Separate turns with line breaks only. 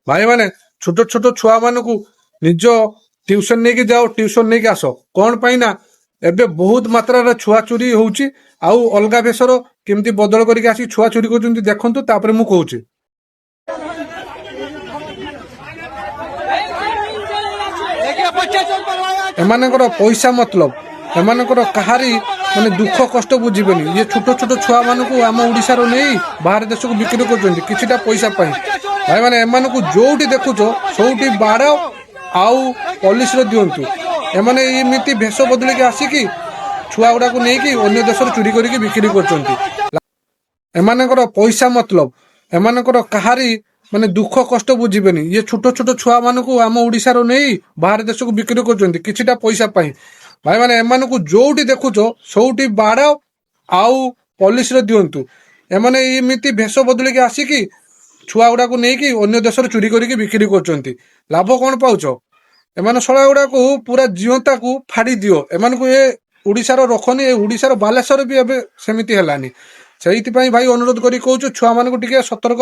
भाई मैंने छोट छोट छुआ मानू निज ट्यूशन नहीं जाओ ट्यूशन नहीं आस कौन पाई ना एबे बहुत मात्रा छुआ चोरी होउची आउ अलगा भेषर केमती बदल करके आसी छुआ चोरी कर देखु तापर मु कहूची एमानकर पैसा मतलब एमानकर कहारी माने दुख कष्ट बुझीबेनी ये छोट छोट छुआ मानू आम ओडिशार नहीं बाहर देश को बिक्री कर किछिटा पैसा पाई भाई मैंने एमानकु जोटी देखुच सौटी बाड़ आउ पुलिस दिंतु एमाने एमती भेष बदल के आसिकी छुआ गुड़ा को लेकिन अन्य देश चोरी करके बिक्री कर एमानकर पैसा मतलब एमानकर कहारी माने दुख कष्ट बुझीबेनी ये छोट छोट छुआ मानू आम ओडिशार नहीं बाहर देश को बिक्री कर किछिटा पैसा पाई भाई मैंने एमानकु जोटी देखुच सौटी बाड़ आउ पुलिस दिंतु एमाने एमती भेष बदल के आसिकी छुआ गुड़ा को लेकिन अन्य देश चोरी करके बिक्री कर लाभ कौन पाउच एमान शला गुड़ा को पूरा जीवंता को फाड़ी दियो एमान को ये ओडिशार रखनी ओडिशार बालेश्वर भी एबे सेमिति हेलानी से भाई अनुरोध करी कहूँ छुआ मान को टिके सतर्क